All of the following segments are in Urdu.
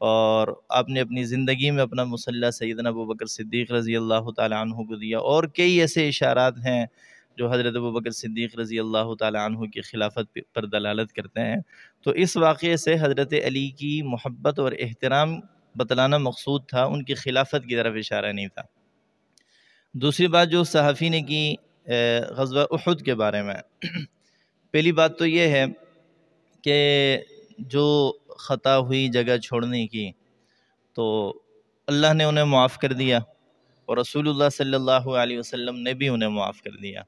اور آپ نے اپنی زندگی میں اپنا مسلح سیدنا ابوبکر صدیق رضی اللہ تعالیٰ عنہ کو دیا، اور کئی ایسے اشارات ہیں جو حضرت ابوبکر صدیق رضی اللہ تعالیٰ عنہ کی خلافت پر دلالت کرتے ہیں۔ تو اس واقعے سے حضرت علی کی محبت اور احترام بتلانا مقصود تھا، ان کی خلافت کی طرف اشارہ نہیں تھا۔ دوسری بات جو صحافی نے کی غزوہ احد کے بارے میں، پہلی بات تو یہ ہے کہ جو خطا ہوئی جگہ چھوڑنے کی، تو اللہ نے انہیں معاف کر دیا، اور رسول اللہ صلی اللہ علیہ وسلم نے بھی انہیں معاف کر دیا۔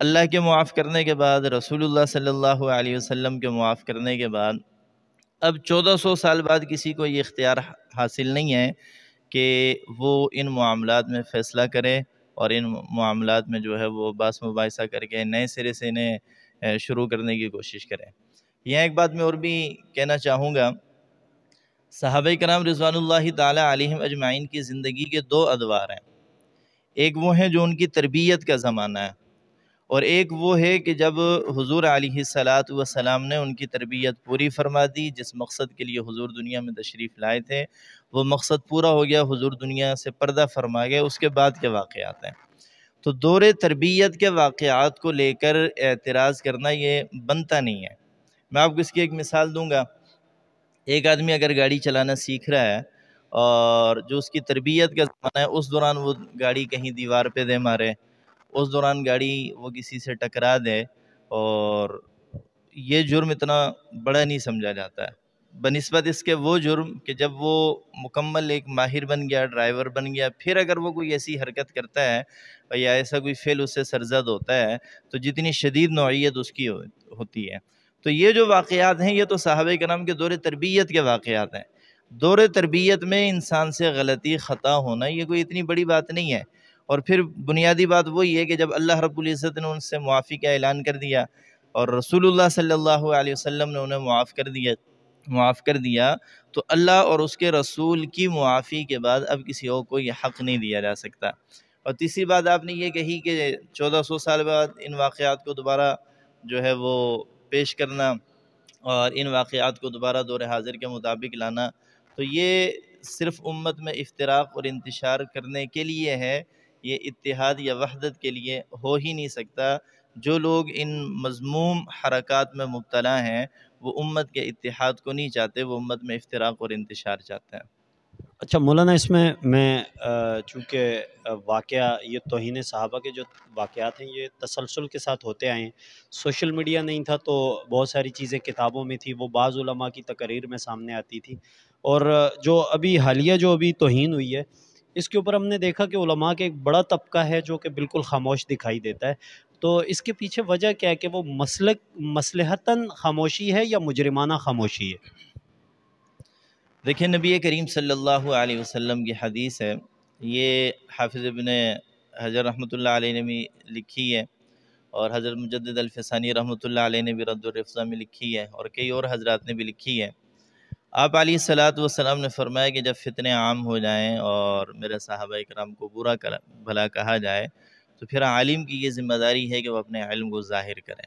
اللہ کے معاف کرنے کے بعد، رسول اللہ صلی اللہ علیہ وسلم کے معاف کرنے کے بعد، اب 1400 سال بعد کسی کو یہ اختیار حاصل نہیں ہے کہ وہ ان معاملات میں فیصلہ کرے، اور ان معاملات میں جو ہے وہ باس مباحثہ کر کے نئے سرے سے انہیں شروع کرنے کی کوشش کرے۔ یہاں ایک بات میں اور بھی کہنا چاہوں گا، صحابہ کرام رضوان اللہ تعالی علیہم اجمعین کی زندگی کے دو ادوار ہیں۔ ایک وہ ہیں جو ان کی تربیت کا زمانہ ہے، اور ایک وہ ہے کہ جب حضور علیہ السلام نے ان کی تربیت پوری فرما دی، جس مقصد کے لیے حضور دنیا میں تشریف لائے تھے وہ مقصد پورا ہو گیا، حضور دنیا سے پردہ فرما گئے، اس کے بعد کے واقعات ہیں۔ تو دور تربیت کے واقعات کو لے کر اعتراض کرنا یہ بنتا نہیں ہے۔ میں آپ کو اس کی ایک مثال دوں گا۔ ایک آدمی اگر گاڑی چلانا سیکھ رہا ہے، اور جو اس کی تربیت کا زمانہ ہے، اس دوران وہ گاڑی کہیں دیوار پہ دے مارے، اس دوران گاڑی وہ کسی سے ٹکرا دے، اور یہ جرم اتنا بڑا نہیں سمجھا جاتا ہے بنسبت اس کے وہ جرم کہ جب وہ مکمل ایک ماہر بن گیا، ڈرائیور بن گیا، پھر اگر وہ کوئی ایسی حرکت کرتا ہے یا ایسا کوئی فعل اس سے سرزد ہوتا ہے تو جتنی شدید نوعیت اس کی ہوتی ہے۔ تو یہ جو واقعات ہیں یہ تو صحابہ کرام کے دور تربیت کے واقعات ہیں۔ دور تربیت میں انسان سے غلطی خطا ہونا یہ کوئی اتنی بڑی بات نہیں ہے۔ اور پھر بنیادی بات وہی ہے کہ جب اللہ رب العزت نے ان سے معافی کا اعلان کر دیا، اور رسول اللہ صلی اللہ علیہ وسلم نے انہیں معاف کر دیا، تو اللہ اور اس کے رسول کی معافی کے بعد اب کسی اور کو یہ حق نہیں دیا جا سکتا۔ اور تیسری بات آپ نے یہ کہی کہ 1400 سال بعد ان واقعات کو دوبارہ جو ہے وہ پیش کرنا اور ان واقعات کو دوبارہ دور حاضر کے مطابق لانا، تو یہ صرف امت میں افتراق اور انتشار کرنے کے لیے ہے، یہ اتحاد یا وحدت کے لیے ہو ہی نہیں سکتا۔ جو لوگ ان مذموم حرکات میں مبتلا ہیں وہ امت کے اتحاد کو نہیں چاہتے، وہ امت میں افتراق اور انتشار چاہتے ہیں۔ اچھا مولانا، اس میں چونکہ واقعہ یہ توہین صحابہ کے جو واقعات ہیں یہ تسلسل کے ساتھ ہوتے آئے ہیں، سوشل میڈیا نہیں تھا تو بہت ساری چیزیں کتابوں میں تھی، وہ بعض علماء کی تقاریر میں سامنے آتی تھی، اور جو ابھی حالیہ جو ابھی توہین ہوئی ہے اس کے اوپر ہم نے دیکھا کہ علماء کے ایک بڑا طبقہ ہے جو کہ بالکل خاموش دکھائی دیتا ہے۔ تو اس کے پیچھے وجہ کیا ہے کہ وہ مصلحتاً خاموشی ہے یا مجرمانہ خاموشی ہے؟ دیکھیں، نبی کریم صلی اللہ علیہ وسلم کی حدیث ہے، یہ حافظ ابن حجر رحمۃ اللہ علیہ نے بھی لکھی ہے، اور حضرت مجدد الفسانی رحمۃ اللہ علیہ نے بھی رد الرفضہ میں لکھی ہے، اور کئی اور حضرات نے بھی لکھی ہے۔ آپ علیہ الصلاۃ والسلام نے فرمایا کہ جب فتنے عام ہو جائیں اور میرے صحابہ کرام کو برا بھلا کہا جائے تو پھر عالم کی یہ ذمہ داری ہے کہ وہ اپنے علم کو ظاہر کریں،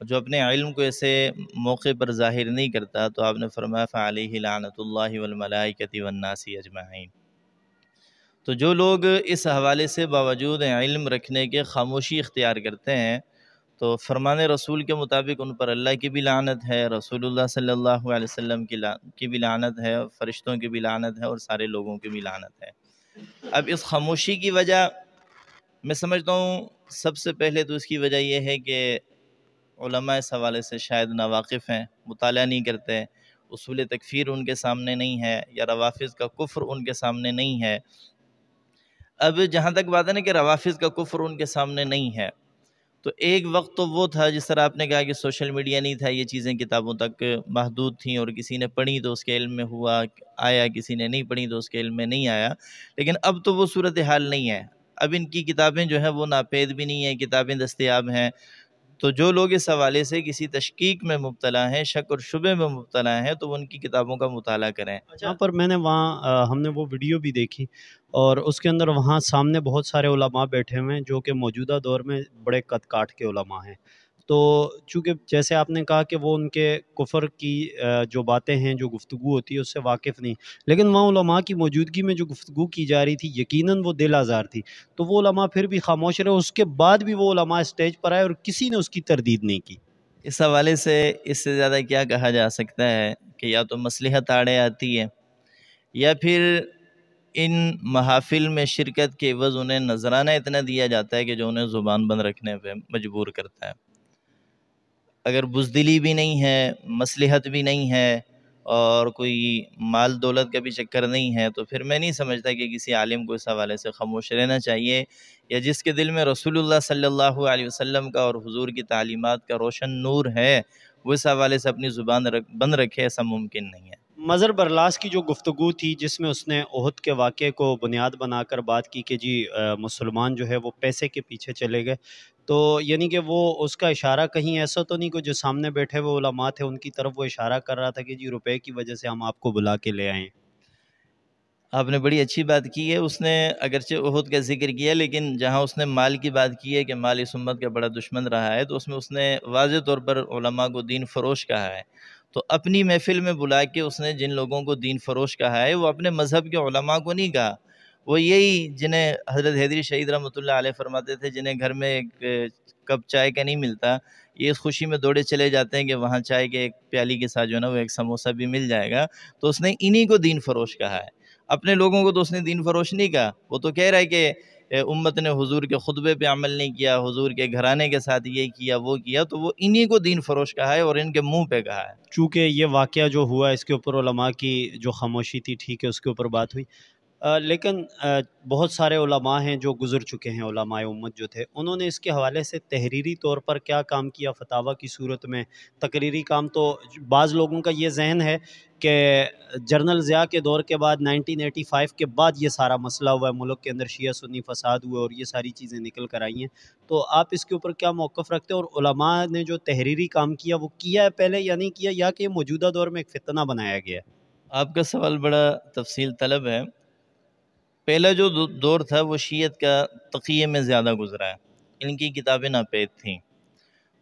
جو اپنے علم کو ایسے موقع پر ظاہر نہیں کرتا تو آپ نے فرمایا فعلیہ لعنۃ اللہ والملائکۃ والناس اجمعین۔ تو جو لوگ اس حوالے سے باوجود علم رکھنے کے خاموشی اختیار کرتے ہیں تو فرمان رسول کے مطابق ان پر اللہ کی بھی لعنت ہے، رسول اللہ صلی اللہ علیہ وسلم کی بھی لعنت ہے، فرشتوں کی بھی لعنت ہے، اور سارے لوگوں کی بھی لعنت ہے۔ اب اس خاموشی کی وجہ میں سمجھتا ہوں سب سے پہلے تو اس کی وجہ یہ ہے کہ علماء اس حوالے سے شاید ناواقف ہیں، مطالعہ نہیں کرتے، اصول تکفیر ان کے سامنے نہیں ہے، یا روافض کا کفر ان کے سامنے نہیں ہے۔ اب جہاں تک بات ہے نا کہ روافض کا کفر ان کے سامنے نہیں ہے، تو ایک وقت تو وہ تھا جس طرح آپ نے کہا کہ سوشل میڈیا نہیں تھا، یہ چیزیں کتابوں تک محدود تھیں، اور کسی نے پڑھی تو اس کے علم میں ہوا آیا، کسی نے نہیں پڑھی تو اس کے علم میں نہیں آیا۔ لیکن اب تو وہ صورتحال نہیں ہے، اب ان کی کتابیں جو ہیں وہ ناپید بھی نہیں ہیں، کتابیں دستیاب ہیں۔ تو جو لوگ اس حوالے سے کسی تشکیک میں مبتلا ہیں، شک اور شبے میں مبتلا ہیں، تو وہ ان کی کتابوں کا مطالعہ کریں۔ جہاں پر میں نے وہاں ہم نے وہ ویڈیو بھی دیکھی، اور اس کے اندر وہاں سامنے بہت سارے علماء بیٹھے ہوئے ہیں جو کہ موجودہ دور میں بڑے قد کاٹ کے علماء ہیں، تو چونکہ جیسے آپ نے کہا کہ وہ ان کے کفر کی جو باتیں ہیں، جو گفتگو ہوتی ہے اس سے واقف نہیں، لیکن وہاں علماء کی موجودگی میں جو گفتگو کی جا رہی تھی یقیناً وہ دل آزار تھی، تو وہ علماء پھر بھی خاموش رہے، اس کے بعد بھی وہ علماء اسٹیج پر آئے اور کسی نے اس کی تردید نہیں کی۔ اس حوالے سے اس سے زیادہ کیا کہا جا سکتا ہے کہ یا تو مصلحت آڑے آتی ہے، یا پھر ان محافل میں شرکت کے عوض انہیں نذرانہ اتنا دیا جاتا ہے کہ جو انہیں زبان بند رکھنے پہ مجبور کرتا ہے۔ اگر بزدلی بھی نہیں ہے، مصلحت بھی نہیں ہے، اور کوئی مال دولت کا بھی چکر نہیں ہے، تو پھر میں نہیں سمجھتا کہ کسی عالم کو اس حوالے سے خاموش رہنا چاہیے، یا جس کے دل میں رسول اللہ صلی اللہ علیہ وسلم کا اور حضور کی تعلیمات کا روشن نور ہے، وہ اس حوالے سے اپنی زبان بند رکھے، ایسا ممکن نہیں ہے۔ مظہر برلاس کی جو گفتگو تھی جس میں اس نے احد کے واقعے کو بنیاد بنا کر بات کی کہ جی مسلمان جو ہے وہ پیسے کے پیچھے چلے گئے، تو یعنی کہ وہ اس کا اشارہ کہیں ایسا تو نہیں کہ جو سامنے بیٹھے ہوئے علماء تھے ان کی طرف وہ اشارہ کر رہا تھا کہ جی روپے کی وجہ سے ہم آپ کو بلا کے لے آئیں؟ آپ نے بڑی اچھی بات کی ہے، اس نے اگرچہ احد کا ذکر کیا، لیکن جہاں اس نے مال کی بات کی ہے کہ مال اس امت کا بڑا دشمن رہا ہے، تو اس نے واضح طور پر علماء کو دین فروش کہا ہے۔ تو اپنی محفل میں بلا کے اس نے جن لوگوں کو دین فروش کہا ہے، وہ اپنے مذہب کے علماء کو نہیں کہا، وہ یہی جنہیں حضرت حیدری شہید رحمۃ اللہ علیہ فرماتے تھے، جنہیں گھر میں ایک کپ چائے کا نہیں ملتا، یہ اس خوشی میں دوڑے چلے جاتے ہیں کہ وہاں چائے کے ایک پیالی کے ساتھ جو ہے نا وہ ایک سموسہ بھی مل جائے گا، تو اس نے انہی کو دین فروش کہا ہے۔ اپنے لوگوں کو تو اس نے دین فروش نہیں کہا، وہ تو کہہ رہا ہے کہ امت نے حضور کے خطبے پہ عمل نہیں کیا، حضور کے گھرانے کے ساتھ یہ کیا وہ کیا، تو وہ انہی کو دین فروش کہا ہے اور ان کے منہ پہ کہا ہے۔ چونکہ یہ واقعہ جو ہوا اس کے اوپر علماء کی جو خاموشی تھی ٹھیک ہے، اس کے اوپر بات ہوئی، لیکن بہت سارے علماء ہیں جو گزر چکے ہیں، علماء امت جو تھے انہوں نے اس کے حوالے سے تحریری طور پر کیا کام کیا فتاویٰ کی صورت میں، تقریری کام؟ تو بعض لوگوں کا یہ ذہن ہے کہ جنرل ضیاء کے دور کے بعد 1985 کے بعد یہ سارا مسئلہ ہوا ہے، ملک کے اندر شیعہ سنی فساد ہوئے اور یہ ساری چیزیں نکل کر آئی ہیں، تو آپ اس کے اوپر کیا موقف رکھتے ہیں؟ اور علماء نے جو تحریری کام کیا وہ کیا ہے پہلے یا نہیں کیا، یا کہ یہ موجودہ دور میں ایک فتنہ بنایا گیا ہے؟ آپ کا سوال بڑا تفصیل طلب ہے۔ پہلا جو دور تھا وہ شیعت کا تقیہ میں زیادہ گزرا ہے، ان کی کتابیں ناپید تھیں،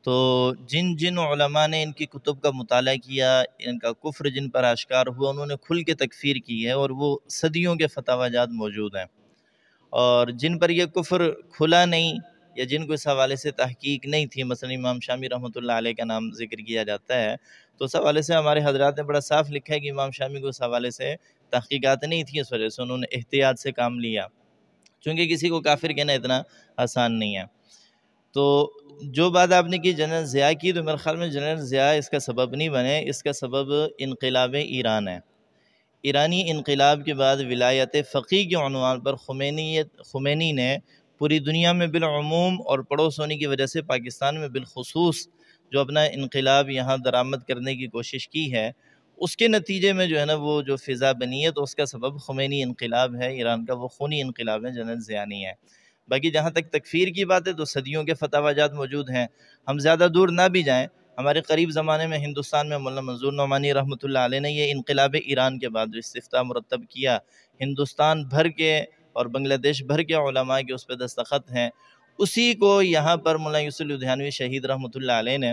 تو جن علماء نے ان کی کتب کا مطالعہ کیا، ان کا کفر جن پر آشکار ہوا، انہوں نے کھل کے تکفیر کی ہے، اور وہ صدیوں کے فتاوی جات موجود ہیں، اور جن پر یہ کفر کھلا نہیں یا جن کو اس حوالے سے تحقیق نہیں تھی، مثلا امام شامی رحمۃ اللہ علیہ کا نام ذکر کیا جاتا ہے، تو اس حوالے سے ہمارے حضرات نے بڑا صاف لکھا ہے کہ امام شامی کو اس حوالے سے تحقیقات نہیں تھی، اس وجہ سے انہوں نے احتیاط سے کام لیا، چونکہ کسی کو کافر کہنا اتنا آسان نہیں ہے۔ تو جو بات آپ نے کی جنرل ضیاء کی، تو میرے خیال میں جنرل ضیاء اس کا سبب نہیں بنے، اس کا سبب انقلاب ایران ہے۔ ایرانی انقلاب کے بعد ولایت فقیہ کے عنوان پر خمینی نے پوری دنیا میں بالعموم اور پڑوس ہونے کی وجہ سے پاکستان میں بالخصوص جو اپنا انقلاب یہاں درآمد کرنے کی کوشش کی ہے، اس کے نتیجے میں جو ہے نا وہ جو فضا بنی ہے، تو اس کا سبب خمینی انقلاب ہے، ایران کا وہ خونی انقلاب ہے، جنرل ضیاء نہیں ہے۔ باقی جہاں تک تکفیر کی بات ہے تو صدیوں کے فتاوی جات موجود ہیں، ہم زیادہ دور نہ بھی جائیں، ہمارے قریب زمانے میں ہندوستان میں مولانا منظور نعمانی رحمۃ اللہ علیہ نے یہ انقلاب ایران کے بعد جو استفتاء مرتب کیا، ہندوستان بھر کے اور بنگلہ دیش بھر کے علماء کے اس پہ دستخط ہیں، اسی کو یہاں پر مولانا یوسف لدھیانوی شہید رحمۃ اللہ علیہ نے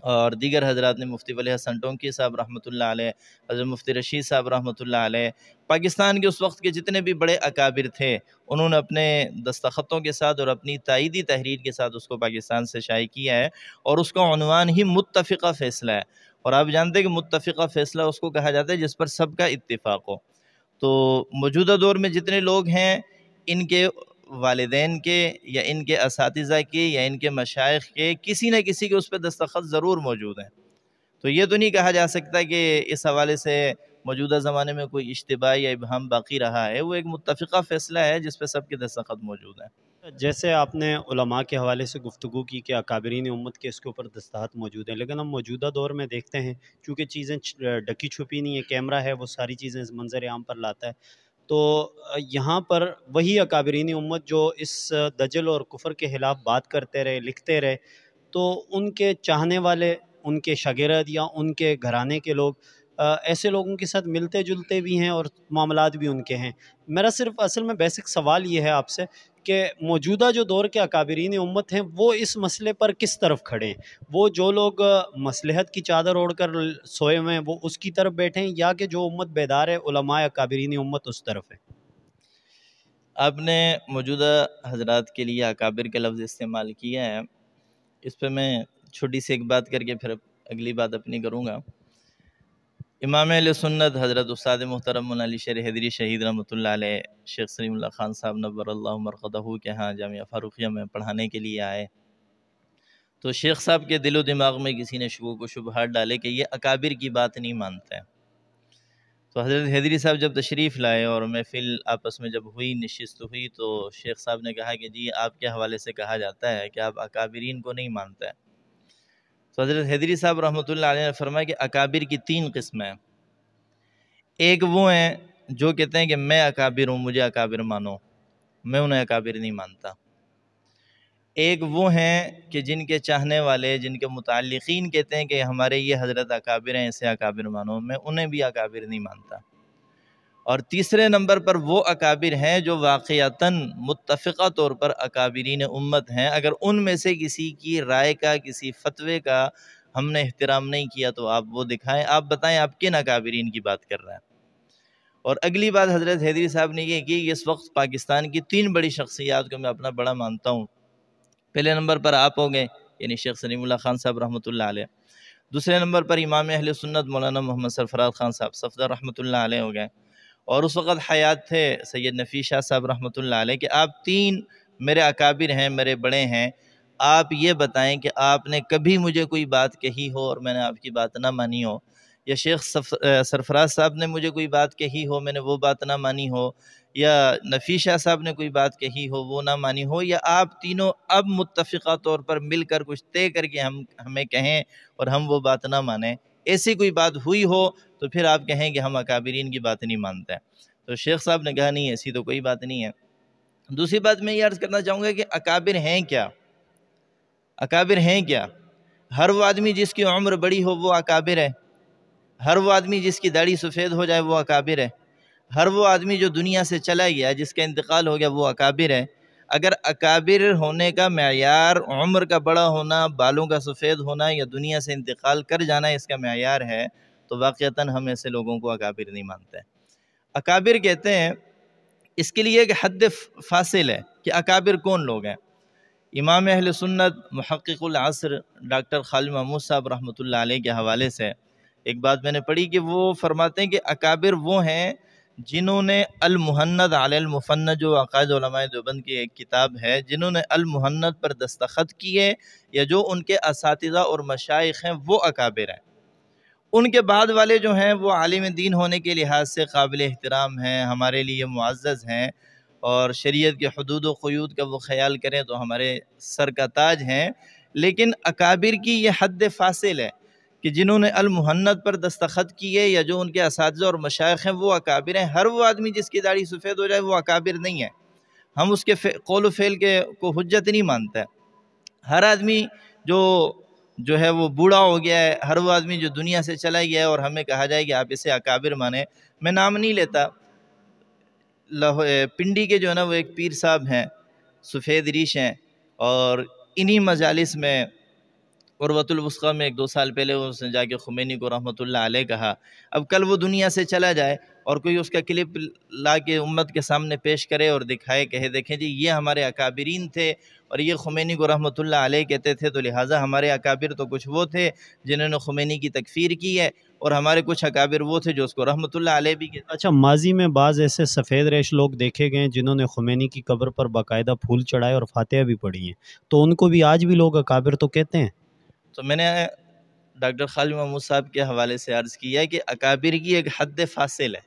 اور دیگر حضرات نے، مفتی ولی حسن ٹونکی صاحب رحمۃ اللہ علیہ، حضرت مفتی رشید صاحب رحمۃ اللہ علیہ، پاکستان کے اس وقت کے جتنے بھی بڑے اکابر تھے، انہوں نے اپنے دستخطوں کے ساتھ اور اپنی تائیدی تحریر کے ساتھ اس کو پاکستان سے شائع کیا ہے، اور اس کا عنوان ہی متفقہ فیصلہ ہے، اور آپ جانتے ہیں کہ متفقہ فیصلہ اس کو کہا جاتا ہے جس پر سب کا اتفاق ہو۔ تو موجودہ دور میں جتنے لوگ ہیں، ان کے والدین کے یا ان کے اساتذہ کے یا ان کے مشائخ کے کسی نہ کسی کے اس پہ دستخط ضرور موجود ہیں، تو یہ تو نہیں کہا جا سکتا کہ اس حوالے سے موجودہ زمانے میں کوئی اشتباہ یا ابہام باقی رہا ہے، وہ ایک متفقہ فیصلہ ہے جس پہ سب کے دستخط موجود ہیں۔ جیسے آپ نے علماء کے حوالے سے گفتگو کی کہ اکابرین امت کے اس کے اوپر دستخط موجود ہیں، لیکن ہم موجودہ دور میں دیکھتے ہیں چونکہ چیزیں ڈکی چھپی نہیں ہے، کیمرہ ہے وہ ساری چیزیں منظر عام پر لاتا ہے، تو یہاں پر وہی اکابرین امت جو اس دجل اور کفر کے خلاف بات کرتے رہے، لکھتے رہے، تو ان کے چاہنے والے، ان کے شاگرد یا ان کے گھرانے کے لوگ ایسے لوگوں کے ساتھ ملتے جلتے بھی ہیں اور معاملات بھی ان کے ہیں۔ میرا صرف اصل میں بیسک سوال یہ ہے آپ سے کہ موجودہ جو دور کے اکابرین امت ہیں وہ اس مسئلے پر کس طرف کھڑے ہیں؟ وہ جو لوگ مصلحت کی چادر اوڑھ کر سوئے ہوئے ہیں وہ اس کی طرف بیٹھے ہیں، یا کہ جو امت بیدار ہے علماء اکابرین امت اس طرف ہے؟ آپ نے موجودہ حضرات کے لیے اکابر کا لفظ استعمال کیا ہے، اس پہ میں چھوٹی سی ایک بات کر کے پھر اگلی بات اپنی کروں گا۔ امام اہل سنت حضرت استاد محترم مولانا علی شیر حیدری شہید رحمۃ اللہ علیہ شیخ سلیم اللہ خان صاحب نور اللہ مرقدہ کے ہاں جامعہ فاروقیہ میں پڑھانے کے لیے آئے، تو شیخ صاحب کے دل و دماغ میں کسی نے شکوک و شبہات ڈالے کہ یہ اکابر کی بات نہیں مانتے ہیں۔ تو حضرت حیدری صاحب جب تشریف لائے اور محفل آپس میں جب ہوئی، نشست ہوئی، تو شیخ صاحب نے کہا کہ جی آپ کے حوالے سے کہا جاتا ہے کہ آپ اکابرین کو نہیں مانتے ہیں۔ تو حضرت حیدری صاحب رحمۃ اللہ علیہ نے فرمایا کہ اکابر کی 3 قسمیں ہیں۔ ایک وہ ہیں جو کہتے ہیں کہ میں اکابر ہوں، مجھے اکابر مانو، میں انہیں اکابر نہیں مانتا۔ ایک وہ ہیں کہ جن کے چاہنے والے، جن کے متعلقین کہتے ہیں کہ ہمارے یہ حضرت اکابر ہیں، اسے اکابر مانو، میں انہیں بھی اکابر نہیں مانتا۔ اور تیسرے نمبر پر وہ اکابر ہیں جو واقعتاً متفقہ طور پر اکابرین امت ہیں، اگر ان میں سے کسی کی رائے کا، کسی فتوے کا ہم نے احترام نہیں کیا تو آپ وہ دکھائیں، آپ بتائیں آپ کن اکابرین کی بات کر رہے ہیں۔ اور اگلی بات حضرت حیدری صاحب نے یہ کی کہ اس وقت پاکستان کی 3 بڑی شخصیات کو میں اپنا بڑا مانتا ہوں۔ پہلے نمبر پر آپ ہو گئے، یعنی شیخ سلیم اللہ خان صاحب رحمۃ اللہ علیہ۔ دوسرے نمبر پر امام اہل سنت مولانا محمد سرفراز خان صاحب صفدر رحمۃ اللہ علیہ ہو گئے، اور اس وقت حیات تھے سید نفیس شاہ صاحب رحمۃ اللہ علیہ کہ آپ 3 میرے اکابر ہیں، میرے بڑے ہیں، آپ یہ بتائیں کہ آپ نے کبھی مجھے کوئی بات کہی ہو اور میں نے آپ کی بات نہ مانی ہو، یا شیخ سرفراز صاحب نے مجھے کوئی بات کہی ہو میں نے وہ بات نہ مانی ہو، یا نفیس شاہ صاحب نے کوئی بات کہی ہو وہ نہ مانی ہو، یا آپ تینوں اب متفقہ طور پر مل کر کچھ طے کر کے ہمیں کہیں اور ہم وہ بات نہ مانیں، ایسی کوئی بات ہوئی ہو تو پھر آپ کہیں کہ ہم اکابرین کی بات نہیں مانتے۔ تو شیخ صاحب نے کہا نہیں، ایسی تو کوئی بات نہیں ہے۔ دوسری بات میں یہ عرض کرنا چاہوں گا کہ اکابر ہیں کیا؟ اکابر ہیں کیا؟ ہر وہ آدمی جس کی عمر بڑی ہو وہ اکابر ہے، ہر وہ آدمی جس کی داڑھی سفید ہو جائے وہ اکابر ہے، ہر وہ آدمی جو دنیا سے چلا گیا، جس کا انتقال ہو گیا وہ اکابر ہے۔ اگر اکابر ہونے کا معیار عمر کا بڑا ہونا، بالوں کا سفید ہونا یا دنیا سے انتقال کر جانا اس کا معیار ہے تو واقعتاً ہم ایسے لوگوں کو اکابر نہیں مانتے۔ اکابر کہتے ہیں، اس کے لیے ایک حد فاصل ہے کہ اکابر کون لوگ ہیں۔ امام اہل سنت محقق العصر ڈاکٹر خالد محمود صاحب رحمۃ اللہ علیہ کے حوالے سے ایک بات میں نے پڑھی کہ وہ فرماتے ہیں کہ اکابر وہ ہیں جنہوں نے المحند علی المفند، جو عقائد علماء دیوبند کی ایک کتاب ہے، جنہوں نے المحند پر دستخط کیے یا جو ان کے اساتذہ اور مشائخ ہیں وہ اکابر ہیں۔ ان کے بعد والے جو ہیں وہ عالم دین ہونے کے لحاظ سے قابل احترام ہیں، ہمارے لیے معزز ہیں، اور شریعت کے حدود و قیود کا وہ خیال کریں تو ہمارے سر کا تاج ہیں، لیکن اکابر کی یہ حد فاصل ہے کہ جنہوں نے المحند پر دستخط کیے یا جو ان کے اساتذہ اور مشائخ ہیں وہ اکابر ہیں۔ ہر وہ آدمی جس کی داڑھی سفید ہو جائے وہ اکابر نہیں ہے، ہم اس کے قول و فعل کو حجت نہیں مانتے۔ ہر آدمی جو ہے وہ بوڑھا ہو گیا ہے، ہر وہ آدمی جو دنیا سے چلا گیا ہے اور ہمیں کہا جائے کہ آپ اسے اکابر مانیں، میں نام نہیں لیتا، پنڈی کے جو ہے نا وہ ایک پیر صاحب ہیں، سفید ریش ہیں، اور انہی مجالس میں عروۃ الوثقیٰ میں 1-2 سال پہلے اس نے جا کے خمینی کو رحمۃ اللہ علیہ کہا۔ اب کل وہ دنیا سے چلا جائے اور کوئی اس کا کلپ لا کے امت کے سامنے پیش کرے اور دکھائے، کہے دیکھیں جی یہ ہمارے اکابرین تھے اور یہ خمینی کو رحمۃ اللہ علیہ کہتے تھے، تو لہٰذا ہمارے اکابر تو کچھ وہ تھے جنہوں نے خمینی کی تکفیر کی ہے، اور ہمارے کچھ اکابر وہ تھے جو اس کو رحمۃ اللہ علیہ بھی کہتے۔ اچھا، ماضی میں بعض ایسے سفید ریش لوگ دیکھے گئے جنہوں نے خمینی کی قبر پر باقاعدہ پھول چڑھائے اور فاتحہ بھی پڑھی ہیں، تو ان کو بھی آج بھی لوگ اکابر تو کہتے ہیں؟ تو میں نے ڈاکٹر خالد محمود صاحب کے حوالے سے عرض کیا ہے کہ اکابر کی ایک حد فاصل ہے،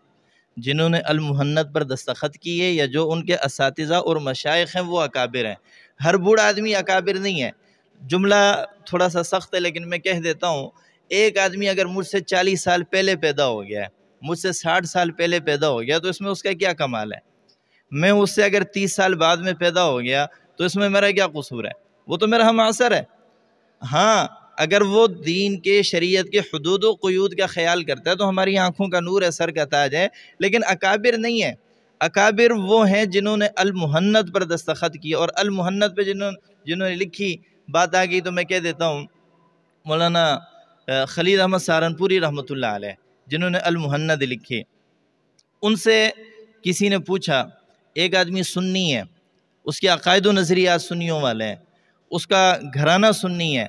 جنہوں نے المحند پر دستخط کیے یا جو ان کے اساتذہ اور مشائخ ہیں وہ اکابر ہیں۔ ہر بوڑھا آدمی اکابر نہیں ہے۔ جملہ تھوڑا سا سخت ہے لیکن میں کہہ دیتا ہوں، ایک آدمی اگر مجھ سے 40 سال پہلے پیدا ہو گیا ہے، مجھ سے 60 سال پہلے پیدا ہو گیا، تو اس میں اس کا کیا کمال ہے؟ میں اس سے اگر 30 سال بعد میں پیدا ہو گیا تو اس میں میرا کیا قصور ہے؟ وہ تو میرا ہم عصر ہے۔ ہاں، اگر وہ دین کے شریعت کے حدود و قیود کا خیال کرتا ہے تو ہماری آنکھوں کا نور ہے، سر کا تاج ہے، لیکن اکابر نہیں ہے۔ اکابر وہ ہیں جنہوں نے المحنت پر دستخط کی، اور المحنت پہ جنہوں نے لکھی، بات آ گئی تو میں کہہ دیتا ہوں، مولانا خلیل احمد سہارنپوری رحمۃ اللہ علیہ جنہوں نے المحنت لکھی، ان سے کسی نے پوچھا، ایک آدمی سنی ہے، اس کے عقائد و نظریات سنیوں والے ہیں، اس کا گھرانہ سنی ہے،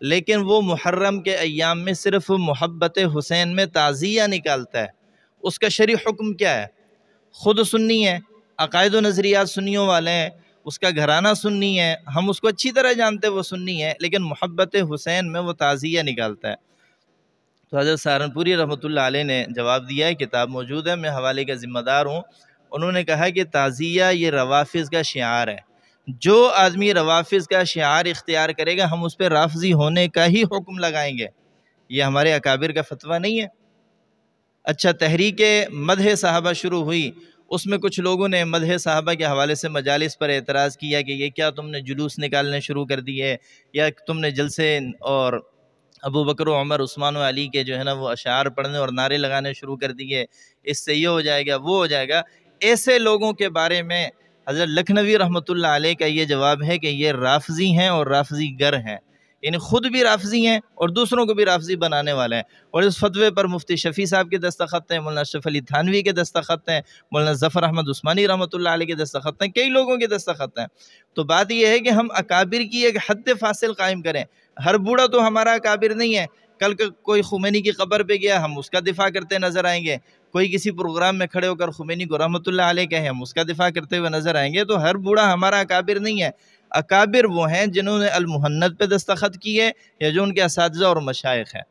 لیکن وہ محرم کے ایام میں صرف محبت حسین میں تعزیہ نکالتا ہے، اس کا شرعی حکم کیا ہے؟ خود سنی ہے، عقائد و نظریات سنیوں والے ہیں، اس کا گھرانہ سنی ہے، ہم اس کو اچھی طرح جانتے ہیں وہ سنی ہے، لیکن محبت حسین میں وہ تعزیہ نکالتا ہے۔ تو حضرت سہارنپوری رحمۃ اللہ علیہ نے جواب دیا ہے، کتاب موجود ہے، میں حوالے کا ذمہ دار ہوں، انہوں نے کہا کہ تعزیہ یہ روافض کا شعار ہے، جو آدمی روافض کا شعار اختیار کرے گا ہم اس پہ رافضی ہونے کا ہی حکم لگائیں گے، یہ ہمارے اکابر کا فتویٰ نہیں ہے۔ اچھا، تحریک مدح صحابہ شروع ہوئی، اس میں کچھ لوگوں نے مدح صحابہ کے حوالے سے مجالس پر اعتراض کیا کہ یہ کیا تم نے جلوس نکالنے شروع کر دیے، یا تم نے جلسے اور ابو بکر و عمر عثمان و علی کے جو ہے نا وہ اشعار پڑھنے اور نعرے لگانے شروع کر دیے، اس سے یہ ہو جائے گا وہ ہو جائے گا۔ ایسے لوگوں کے بارے میں حضرت لکھنوی رحمۃ اللہ علیہ کا یہ جواب ہے کہ یہ رافضی ہیں اور رافضی گر ہیں، یعنی خود بھی رافضی ہیں اور دوسروں کو بھی رافضی بنانے والے ہیں، اور اس فتوے پر مفتی شفیع صاحب کے دستخط ہیں، مولانا اشرف علی تھانوی کے دستخط ہیں، مولانا ظفر احمد عثمانی رحمۃ اللہ علیہ کے دستخط ہیں، کئی لوگوں کے دستخط ہیں۔ تو بات یہ ہے کہ ہم اکابر کی ایک حد فاصل قائم کریں، ہر بوڑھا تو ہمارا اکابر نہیں ہے، کل کوئی خمینی کی قبر پہ گیا ہم اس کا دفاع کرتے نظر آئیں گے، کوئی کسی پروگرام میں کھڑے ہو کر خمینی کو رحمۃ اللہ علیہ کہیں ہم اس کا دفاع کرتے ہوئے نظر آئیں گے، تو ہر بوڑھا ہمارا اکابر نہیں ہے۔ اکابر وہ ہیں جنہوں نے المحنت پہ دستخط کیے یا جو ان کے اساتذہ اور مشائخ ہیں،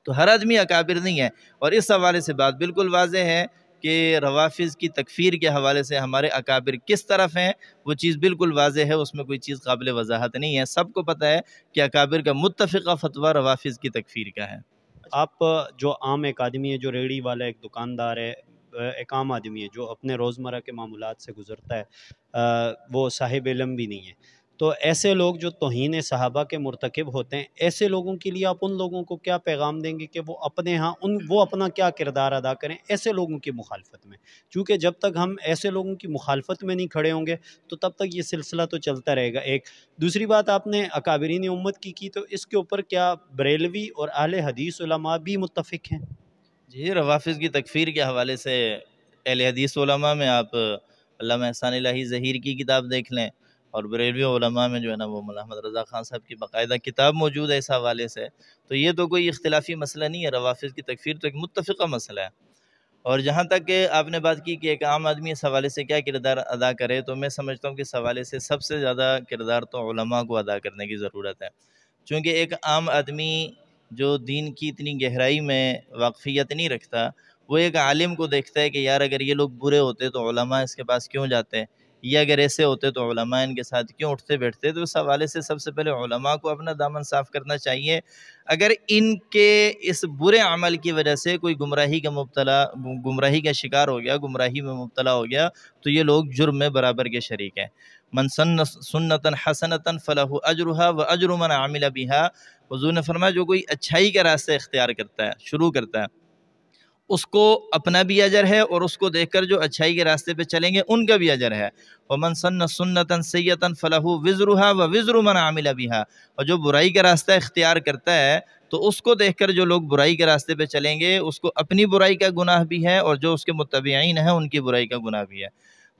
تو ہر آدمی اکابر نہیں ہے۔ اور اس حوالے سے بات بالکل واضح ہے کہ روافض کی تکفیر کے حوالے سے ہمارے اکابر کس طرف ہیں، وہ چیز بالکل واضح ہے، اس میں کوئی چیز قابل وضاحت نہیں ہے، سب کو پتہ ہے کہ اکابر کا متفقہ فتویٰ روافض کی تکفیر کا ہے۔ آپ جو عام ایک آدمی ہے، جو ریڑھی والا ایک دکاندار ہے، ایک عام آدمی ہے جو اپنے روزمرہ کے معاملات سے گزرتا ہے، وہ صاحب علم بھی نہیں ہے، تو ایسے لوگ جو توہین صحابہ کے مرتکب ہوتے ہیں، ایسے لوگوں کے لیے آپ ان لوگوں کو کیا پیغام دیں گے کہ وہ اپنے ہاں وہ اپنا کیا کردار ادا کریں ایسے لوگوں کی مخالفت میں؟ کیونکہ جب تک ہم ایسے لوگوں کی مخالفت میں نہیں کھڑے ہوں گے تو تب تک یہ سلسلہ تو چلتا رہے گا۔ ایک دوسری بات آپ نے اکابرین امت کی تو اس کے اوپر کیا بریلوی اور اہل حدیث علماء بھی متفق ہیں؟ جی، روافض کی تکفیر کے حوالے سے اہل حدیث علماء میں آپ علامہ احسان الہی ظہیر کی کتاب دیکھ لیں، اور بریلوی علماء میں جو ہے نا وہ مولانا احمد رضا خان صاحب کی باقاعدہ کتاب موجود ہے اس حوالے سے، تو یہ تو کوئی اختلافی مسئلہ نہیں ہے، روافض کی تکفیر تو ایک متفقہ مسئلہ ہے۔ اور جہاں تک کہ آپ نے بات کی کہ ایک عام آدمی اس حوالے سے کیا کردار ادا کرے، تو میں سمجھتا ہوں کہ اس حوالے سے سب سے زیادہ کردار تو علماء کو ادا کرنے کی ضرورت ہے، چونکہ ایک عام آدمی جو دین کی اتنی گہرائی میں واقفیت نہیں رکھتا، وہ ایک عالم کو دیکھتا ہے کہ یار اگر یہ لوگ برے ہوتے تو علماء اس کے پاس کیوں جاتے ہیں، یا اگر ایسے ہوتے تو علماء ان کے ساتھ کیوں اٹھتے بیٹھتے، تو اس حوالے سے سب سے پہلے علماء کو اپنا دامن صاف کرنا چاہیے۔ اگر ان کے اس برے عمل کی وجہ سے کوئی گمراہی کا شکار ہو گیا، گمراہی میں مبتلا ہو گیا، تو یہ لوگ جرم میں برابر کے شریک ہیں۔ من سن سنتا حسنتا فلہ اجرھا واجر من عمل بھا، حضور نے فرمایا جو کوئی اچھائی کا راستہ اختیار کرتا ہے، شروع کرتا ہے، اس کو اپنا بھی اجر ہے، اور اس کو دیکھ کر جو اچھائی کے راستے پہ چلیں گے ان کا بھی اجر ہے۔ ومن سن سنتا سیئتا فلہ وزرھا ووزر من عمل بھا، اور جو برائی کا راستہ اختیار کرتا ہے تو اس کو دیکھ کر جو لوگ برائی کے راستے پہ چلیں گے اس کو اپنی برائی کا گناہ بھی ہے، اور جو اس کے متبعین ہیں ان کی برائی کا گناہ بھی ہے۔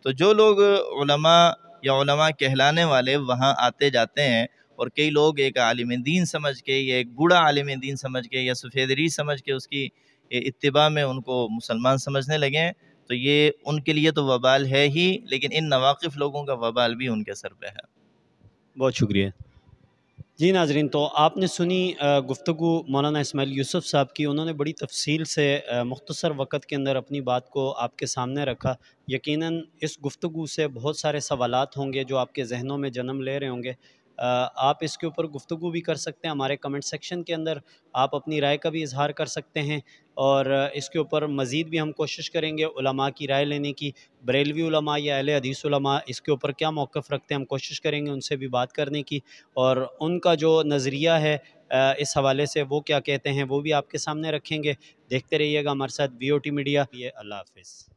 تو جو لوگ علماء یا علماء کہلانے والے وہاں آتے جاتے ہیں، اور کئی لوگ ایک عالم دین سمجھ کے یا ایک بوڑھا عالم دین سمجھ کے یا سفید ری سمجھ کے اس کی اتباع میں ان کو مسلمان سمجھنے لگے ہیں، تو یہ ان کے لیے تو وبال ہے ہی، لیکن ان نواقف لوگوں کا وبال بھی ان کے سر پہ ہے۔ بہت شکریہ جی ناظرین، تو آپ نے سنی گفتگو مولانا اسماعیل یوسف صاحب کی، انہوں نے بڑی تفصیل سے مختصر وقت کے اندر اپنی بات کو آپ کے سامنے رکھا۔ یقیناً اس گفتگو سے بہت سارے سوالات ہوں گے جو آپ کے ذہنوں میں جنم لے رہے ہوں گے، آپ اس کے اوپر گفتگو بھی کر سکتے ہیں ہمارے کمنٹ سیکشن کے اندر، آپ اپنی رائے کا بھی اظہار کر سکتے ہیں، اور اس کے اوپر مزید بھی ہم کوشش کریں گے علماء کی رائے لینے کی، بریلوی علماء یا اہل حدیث علماء اس کے اوپر کیا موقف رکھتے ہیں، ہم کوشش کریں گے ان سے بھی بات کرنے کی، اور ان کا جو نظریہ ہے اس حوالے سے وہ کیا کہتے ہیں وہ بھی آپ کے سامنے رکھیں گے۔ دیکھتے رہیے گا ہمارے ساتھ VOT میڈیا۔ اللہ حافظ۔